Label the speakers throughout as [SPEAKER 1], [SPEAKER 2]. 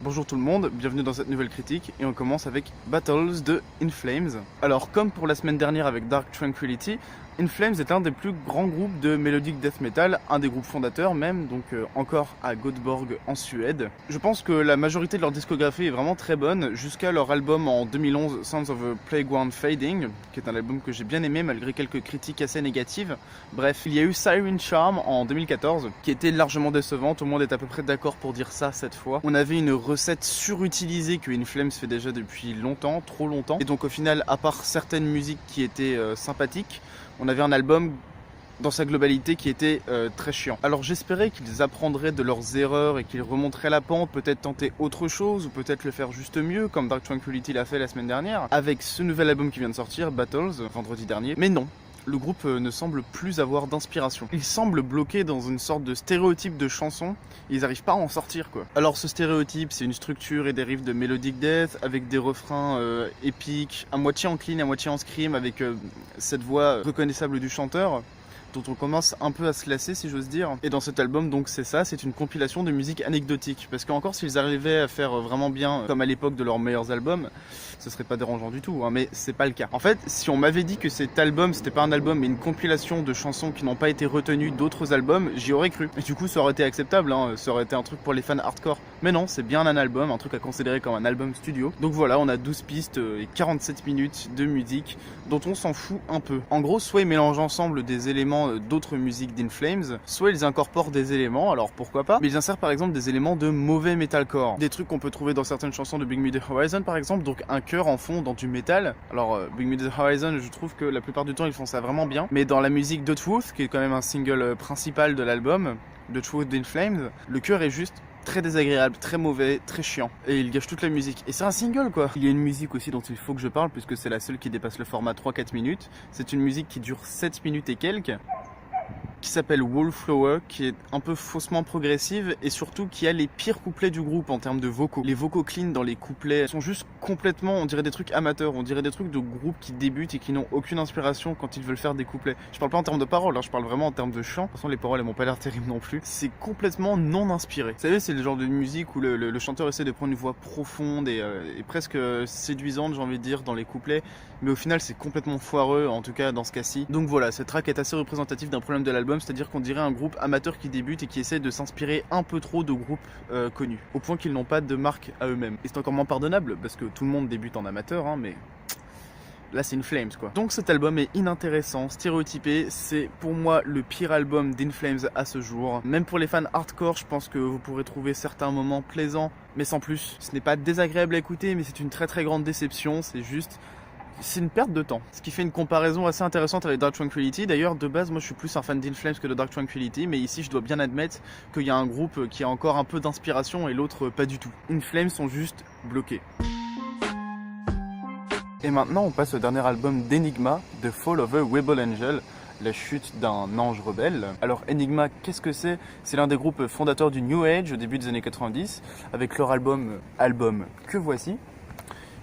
[SPEAKER 1] Bonjour tout le monde, bienvenue dans cette nouvelle critique et on commence avec Battles de In Flames. Alors comme pour la semaine dernière avec Dark Tranquillity, In Flames est un des plus grands groupes de melodic death metal, un des groupes fondateurs même, donc encore à Göteborg en Suède. Je pense que la majorité de leur discographie est vraiment très bonne, jusqu'à leur album en 2011, Sounds of a Playground Fading, qui est un album que j'ai bien aimé malgré quelques critiques assez négatives. Bref, il y a eu Siren Charm en 2014, qui était largement décevante, tout le monde est à peu près d'accord pour dire ça cette fois. On avait une recette surutilisée que In Flames fait déjà depuis longtemps, trop longtemps, et donc au final, à part certaines musiques qui étaient sympathiques, on avait un album dans sa globalité qui était très chiant. Alors j'espérais qu'ils apprendraient de leurs erreurs et qu'ils remonteraient la pente, peut-être tenter autre chose ou peut-être le faire juste mieux comme Dark Tranquillity l'a fait la semaine dernière avec ce nouvel album qui vient de sortir, Battles, vendredi dernier. Mais non, le groupe ne semble plus avoir d'inspiration. Ils semblent bloqués dans une sorte de stéréotype de chanson, et ils n'arrivent pas à en sortir quoi. Alors ce stéréotype, c'est une structure et des riffs de melodic death, avec des refrains épiques, à moitié en clean, à moitié en scream, avec cette voix reconnaissable du chanteur, dont on commence un peu à se lasser si j'ose dire. Et dans cet album donc c'est ça, c'est une compilation de musique anecdotique, parce qu'encore s'ils arrivaient à faire vraiment bien comme à l'époque de leurs meilleurs albums, ce serait pas dérangeant du tout, hein, mais c'est pas le cas. En fait, si on m'avait dit que cet album c'était pas un album mais une compilation de chansons qui n'ont pas été retenues d'autres albums, j'y aurais cru. Et du coup ça aurait été acceptable, hein, ça aurait été un truc pour les fans hardcore. Mais non, c'est bien un album, un truc à considérer comme un album studio. Donc voilà, on a 12 pistes et 47 minutes de musique dont on s'en fout un peu. En gros, soit ils mélangent ensemble des éléments d'autres musiques d'In Flames, soit ils incorporent des éléments, alors pourquoi pas, mais ils insèrent par exemple des éléments de mauvais metalcore, des trucs qu'on peut trouver dans certaines chansons de Bring Me The Horizon par exemple, donc un chœur en fond dans du métal. Alors Bring Me The Horizon, je trouve que la plupart du temps ils font ça vraiment bien, mais dans la musique The Truth, qui est quand même un single principal de l'album, The Truth d'In Flames, le chœur est juste très désagréable, très mauvais, très chiant. Et il gâche toute la musique. Et c'est un single quoi. Il y a une musique aussi dont il faut que je parle puisque c'est la seule qui dépasse le format 3-4 minutes. C'est une musique qui dure 7 minutes et quelques, qui s'appelle Wallflower, qui est un peu faussement progressive et surtout qui a les pires couplets du groupe en termes de vocaux. Les vocaux clean dans les couplets sont juste complètement, on dirait des trucs amateurs, on dirait des trucs de groupes qui débutent et qui n'ont aucune inspiration quand ils veulent faire des couplets. Je parle pas en termes de paroles, hein, je parle vraiment en termes de chant. De toute façon les paroles elles m'ont pas l'air terribles non plus. C'est complètement non inspiré. Vous savez, c'est le genre de musique où le chanteur essaie de prendre une voix profonde et presque séduisante, j'ai envie de dire, dans les couplets, mais au final c'est complètement foireux, en tout cas dans ce cas-ci. Donc voilà, cette track est assez représentative d'un problème de l'album, c'est-à-dire qu'on dirait un groupe amateur qui débute et qui essaie de s'inspirer un peu trop de groupes connus, au point qu'ils n'ont pas de marque à eux-mêmes. Et c'est encore moins pardonnable, parce que tout le monde débute en amateur, hein, mais là c'est In Flames quoi. Donc cet album est inintéressant, stéréotypé, c'est pour moi le pire album d'In Flames à ce jour. Même pour les fans hardcore, je pense que vous pourrez trouver certains moments plaisants, mais sans plus. Ce n'est pas désagréable à écouter, mais c'est une très très grande déception, c'est une perte de temps. Ce qui fait une comparaison assez intéressante avec Dark Tranquillity. D'ailleurs, de base, moi je suis plus un fan d'In Flames que de Dark Tranquillity, mais ici je dois bien admettre qu'il y a un groupe qui a encore un peu d'inspiration et l'autre pas du tout. In Flames sont juste bloqués. Et maintenant on passe au dernier album d'Enigma, The Fall of a Rebel Angel, la chute d'un ange rebelle. Alors Enigma, qu'est-ce que c'est? C'est l'un des groupes fondateurs du New Age au début des années 90, avec leur album que voici,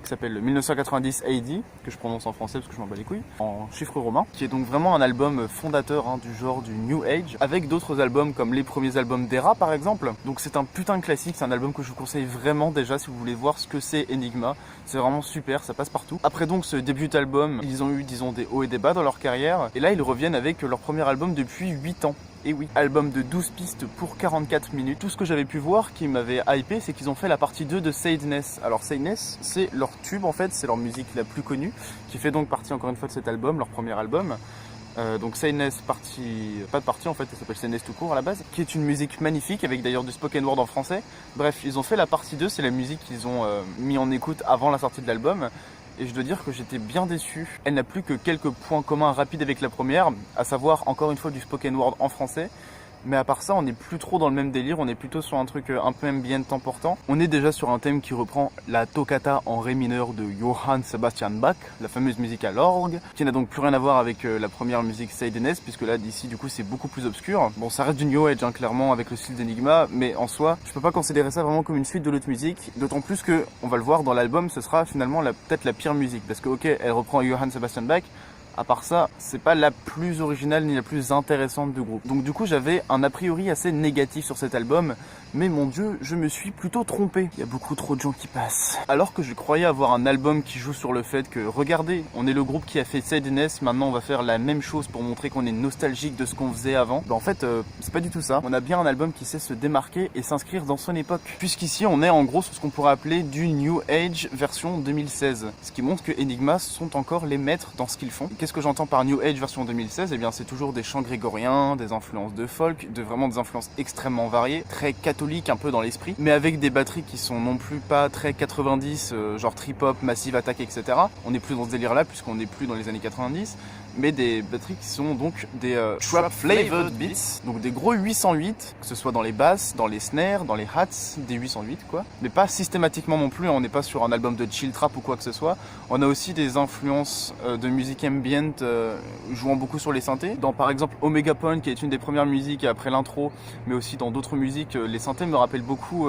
[SPEAKER 1] qui s'appelle 1990 AD, que je prononce en français parce que je m'en bats les couilles, en chiffres romains, qui est donc vraiment un album fondateur du genre du New Age, avec d'autres albums comme les premiers albums d'Era par exemple. Donc c'est un putain de classique, c'est un album que je vous conseille vraiment déjà si vous voulez voir ce que c'est Enigma. C'est vraiment super, ça passe partout. Après donc ce début d'album, ils ont eu disons des hauts et des bas dans leur carrière, et là ils reviennent avec leur premier album depuis 8 ans. Et oui, album de 12 pistes pour 44 minutes. Tout ce que j'avais pu voir qui m'avait hypé, c'est qu'ils ont fait la partie 2 de Sadness. Alors Sadness, c'est leur tube en fait, c'est leur musique la plus connue, qui fait donc partie encore une fois de cet album, leur premier album. Donc Sadness pas de partie en fait, ça s'appelle Sadness tout court à la base, qui est une musique magnifique avec d'ailleurs du spoken word en français. Bref, ils ont fait la partie 2, c'est la musique qu'ils ont mis en écoute avant la sortie de l'album. Et je dois dire que j'étais bien déçu. Elle n'a plus que quelques points communs rapides avec la première, à savoir encore une fois du spoken word en français. Mais à part ça, on n'est plus trop dans le même délire, on est plutôt sur un truc un peu ambient important. On est déjà sur un thème qui reprend la toccata en ré mineur de Johann Sebastian Bach, la fameuse musique à l'orgue, qui n'a donc plus rien à voir avec la première musique Sadness, puisque là d'ici du coup c'est beaucoup plus obscur. Bon, ça reste du New Age clairement avec le style d'Enigma, mais en soi, je peux pas considérer ça vraiment comme une suite de l'autre musique, d'autant plus que, on va le voir dans l'album, ce sera finalement peut-être la pire musique, parce que ok, elle reprend Johann Sebastian Bach, À part ça, c'est pas la plus originale ni la plus intéressante du groupe. Donc du coup, j'avais un a priori assez négatif sur cet album, mais mon Dieu, je me suis plutôt trompé. Il y a beaucoup trop de gens qui passent. Alors que je croyais avoir un album qui joue sur le fait que, regardez, on est le groupe qui a fait Sadness, maintenant on va faire la même chose pour montrer qu'on est nostalgique de ce qu'on faisait avant. En fait, c'est pas du tout ça. On a bien un album qui sait se démarquer et s'inscrire dans son époque. Puisqu'ici, on est en gros sur ce qu'on pourrait appeler du New Age version 2016. Ce qui montre que Enigma sont encore les maîtres dans ce qu'ils font. Qu'est-ce que j'entends par New Age version 2016? Eh bien, c'est toujours des chants grégoriens, des influences de folk, vraiment des influences extrêmement variées, très catholiques un peu dans l'esprit, mais avec des batteries qui sont non plus pas très 90, genre trip-hop, Massive Attack, etc. On n'est plus dans ce délire-là puisqu'on n'est plus dans les années 90, mais des batteries qui sont donc des trap flavored beats, donc des gros 808, que ce soit dans les basses, dans les snares, dans les hats, des 808 quoi, mais pas systématiquement non plus. On n'est pas sur un album de chill trap ou quoi que ce soit. On a aussi des influences de musique ambient jouant beaucoup sur les synthés. Dans par exemple Omega Point, qui est une des premières musiques après l'intro, mais aussi dans d'autres musiques, les synthés me rappellent beaucoup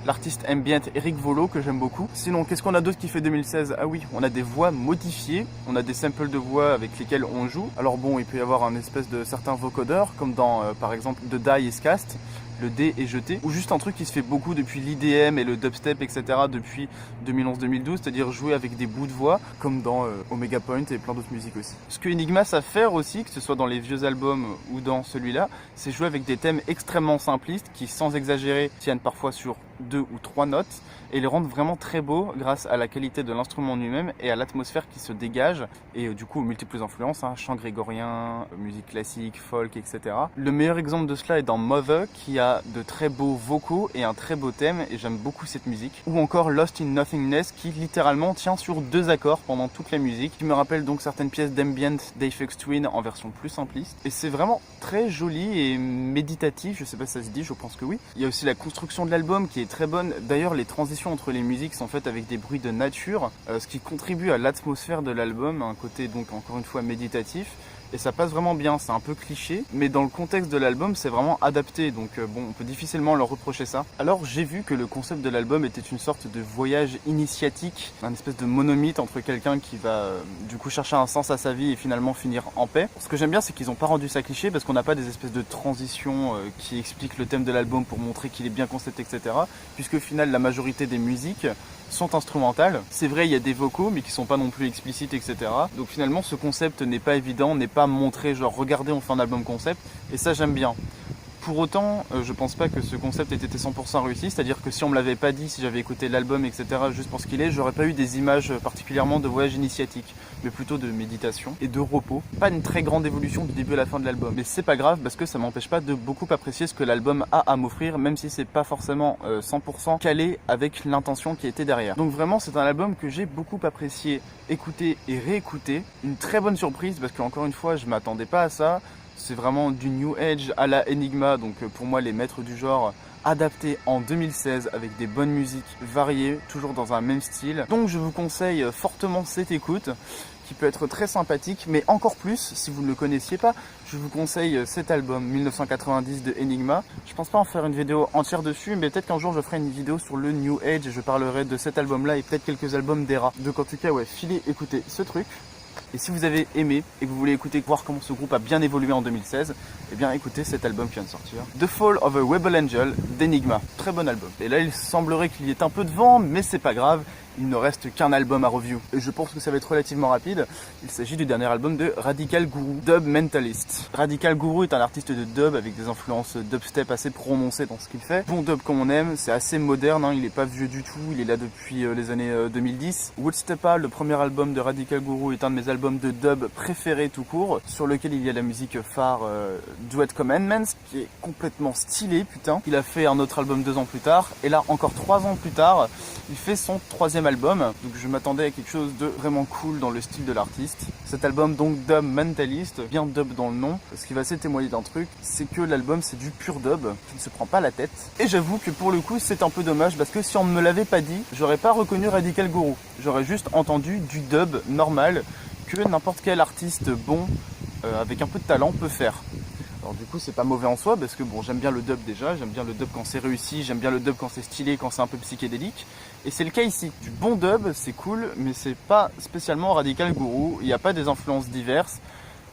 [SPEAKER 1] l'artiste ambient Eric Volo, que j'aime beaucoup. Sinon, qu'est-ce qu'on a d'autre qui fait 2016? Ah oui, on a des voix modifiées, on a des samples de voix avec lesquels on joue. Alors bon, il peut y avoir un espèce de certains vocodeurs, comme dans par exemple The Die is Cast, le D est jeté, ou juste un truc qui se fait beaucoup depuis l'IDM et le dubstep, etc. depuis 2011-2012, c'est-à-dire jouer avec des bouts de voix, comme dans Omega Point et plein d'autres musiques aussi. Ce que Enigma savent faire aussi, que ce soit dans les vieux albums ou dans celui-là, c'est jouer avec des thèmes extrêmement simplistes qui, sans exagérer, tiennent parfois sur 2 ou 3 notes et les rendent vraiment très beaux grâce à la qualité de l'instrument lui-même et à l'atmosphère qui se dégage et du coup aux multiples influences, chant grégorien, musique classique, folk, etc. Le meilleur exemple de cela est dans Mother, qui a de très beaux vocaux et un très beau thème, et j'aime beaucoup cette musique. Ou encore Lost in Nothingness, qui littéralement tient sur 2 accords pendant toute la musique, qui me rappelle donc certaines pièces d'ambient d'Aphex Twin en version plus simpliste. Et c'est vraiment très joli et méditatif, je sais pas si ça se dit, je pense que oui. Il y a aussi la construction de l'album qui est très bonne. D'ailleurs, les transitions entre les musiques sont faites avec des bruits de nature, ce qui contribue à l'atmosphère de l'album, un côté donc encore une fois méditatif. Et ça passe vraiment bien, c'est un peu cliché, mais dans le contexte de l'album, c'est vraiment adapté, donc bon, on peut difficilement leur reprocher ça. Alors j'ai vu que le concept de l'album était une sorte de voyage initiatique, un espèce de monomythe entre quelqu'un qui va du coup chercher un sens à sa vie et finalement finir en paix. Ce que j'aime bien, c'est qu'ils n'ont pas rendu ça cliché, parce qu'on n'a pas des espèces de transitions qui expliquent le thème de l'album pour montrer qu'il est bien concepté, etc. Puisque au final, la majorité des musiques sont instrumentales. C'est vrai, il y a des vocaux, mais qui sont pas non plus explicites, etc. Donc finalement, ce concept n'est pas évident, n'est pas montré, genre regardez, on fait un album concept, et ça j'aime bien. Pour autant, je pense pas que ce concept ait été 100% réussi, c'est-à-dire que si on me l'avait pas dit, si j'avais écouté l'album, etc., juste pour ce qu'il est, j'aurais pas eu des images particulièrement de voyage initiatique, mais plutôt de méditation et de repos. Pas une très grande évolution du début à la fin de l'album, mais c'est pas grave parce que ça m'empêche pas de beaucoup apprécier ce que l'album a à m'offrir, même si c'est pas forcément 100% calé avec l'intention qui était derrière. Donc vraiment, c'est un album que j'ai beaucoup apprécié, écouter et réécouter. Une très bonne surprise parce qu'encore une fois, je m'attendais pas à ça. C'est vraiment du New Age à la Enigma, donc pour moi les maîtres du genre, adapté en 2016 avec des bonnes musiques variées, toujours dans un même style. Donc je vous conseille fortement cette écoute qui peut être très sympathique, mais encore plus, si vous ne le connaissiez pas, je vous conseille cet album 1990 de Enigma. Je pense pas en faire une vidéo entière dessus, mais peut-être qu'un jour je ferai une vidéo sur le New Age et je parlerai de cet album-là et peut-être quelques albums d'Era. Donc en tout cas, ouais, filez écouter ce truc. Et si vous avez aimé et que vous voulez écouter, voir comment ce groupe a bien évolué en 2016, eh bien écoutez cet album qui vient de sortir, The Fall of a Rebel Angel d'Enigma. Très bon album. Et là il semblerait qu'il y ait un peu de vent, mais c'est pas grave. Il ne reste qu'un album à review. Et je pense que ça va être relativement rapide. Il s'agit du dernier album de Radical Guru, Dub Mentalist. Radical Guru est un artiste de dub avec des influences dubstep assez prononcées dans ce qu'il fait. Bon dub comme on aime, c'est assez moderne, il est pas vieux du tout, il est là depuis les années 2010. Woodstepa, le premier album de Radical Guru, est un de mes albums de dub préférés tout court, sur lequel il y a la musique phare Duet Commandments, qui est complètement stylé, putain. Il a fait un autre album 2 ans plus tard, et là encore 3 ans plus tard, il fait son 3e album, donc je m'attendais à quelque chose de vraiment cool dans le style de l'artiste. Cet album donc Dub Mentalist, bien dub dans le nom, ce qui va assez témoigner d'un truc, c'est que l'album c'est du pur dub, qui ne se prend pas la tête. Et j'avoue que pour le coup c'est un peu dommage parce que si on ne me l'avait pas dit, j'aurais pas reconnu Radical Guru. J'aurais juste entendu du dub normal que n'importe quel artiste bon avec un peu de talent peut faire. Alors du coup c'est pas mauvais en soi parce que bon j'aime bien le dub déjà, j'aime bien le dub quand c'est réussi, j'aime bien le dub quand c'est stylé, quand c'est un peu psychédélique. Et c'est le cas ici. Du bon dub c'est cool mais c'est pas spécialement Radical Guru, il n'y a pas des influences diverses.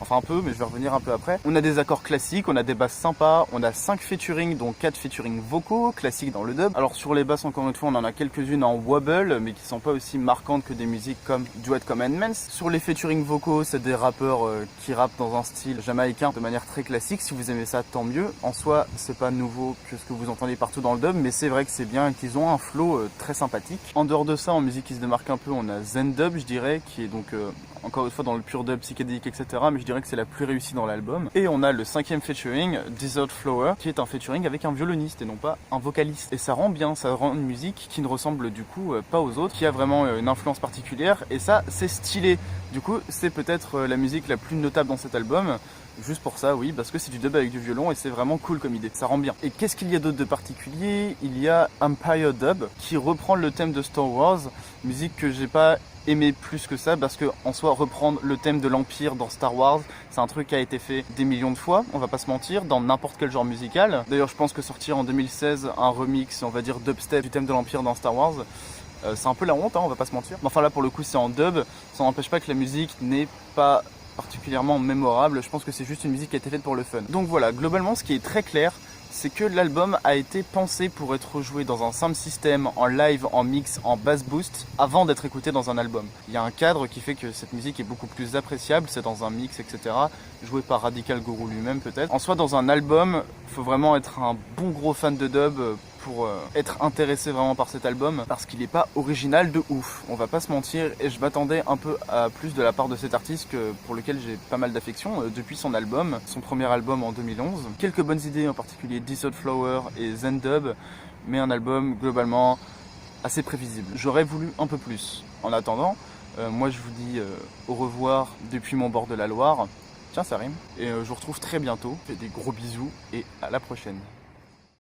[SPEAKER 1] Enfin un peu, mais je vais revenir un peu après. On a des accords classiques, on a des basses sympas, on a 5 featuring, dont 4 featuring vocaux, classiques dans le dub. Alors sur les basses, encore une fois, on en a quelques-unes en wobble, mais qui sont pas aussi marquantes que des musiques comme Duet Commandments. Sur les featuring vocaux, c'est des rappeurs qui rappent dans un style jamaïcain de manière très classique. Si vous aimez ça, tant mieux. En soi, c'est pas nouveau que ce que vous entendez partout dans le dub, mais c'est vrai que c'est bien qu'ils ont un flow très sympathique. En dehors de ça, en musique qui se démarque un peu, on a Zen Dub, je dirais, qui est donc encore une fois dans le pur dub psychédélique, etc. Mais je dirais que c'est la plus réussie dans l'album. Et on a le 5e featuring, Desert Flower, qui est un featuring avec un violoniste et non pas un vocaliste. Et ça rend bien, ça rend une musique qui ne ressemble du coup pas aux autres, qui a vraiment une influence particulière. Et ça, c'est stylé. Du coup, c'est peut-être la musique la plus notable dans cet album. Juste pour ça, oui, parce que c'est du dub avec du violon et c'est vraiment cool comme idée, ça rend bien. Et qu'est-ce qu'il y a d'autre de particulier? Il y a Empire Dub, qui reprend le thème de Star Wars, musique que j'ai pas aimé plus que ça, parce que en soi, reprendre le thème de l'Empire dans Star Wars, c'est un truc qui a été fait des millions de fois, on va pas se mentir, dans n'importe quel genre musical. D'ailleurs, je pense que sortir en 2016 un remix, on va dire dubstep, du thème de l'Empire dans Star Wars, c'est un peu la honte, hein, on va pas se mentir. Mais enfin là, pour le coup, c'est en dub, ça n'empêche pas que la musique n'est pas particulièrement mémorable, je pense que c'est juste une musique qui a été faite pour le fun. Donc voilà, globalement ce qui est très clair, c'est que l'album a été pensé pour être joué dans un sound system, en live, en mix, en bass boost, avant d'être écouté dans un album. Il y a un cadre qui fait que cette musique est beaucoup plus appréciable, c'est dans un mix, etc. Joué par Radical Guru lui-même peut-être. En soi, dans un album, il faut vraiment être un bon gros fan de dub pour être intéressé vraiment par cet album, parce qu'il n'est pas original de ouf, on va pas se mentir, et je m'attendais un peu à plus de la part de cet artiste pour lequel j'ai pas mal d'affection depuis son album, son premier album en 2011. Quelques bonnes idées, en particulier Desert Flower et Zen Dub, mais un album globalement assez prévisible. J'aurais voulu un peu plus. En attendant, moi je vous dis au revoir depuis mon bord de la Loire. Tiens, ça rime. Et je vous retrouve très bientôt. Je fais des gros bisous et à la prochaine.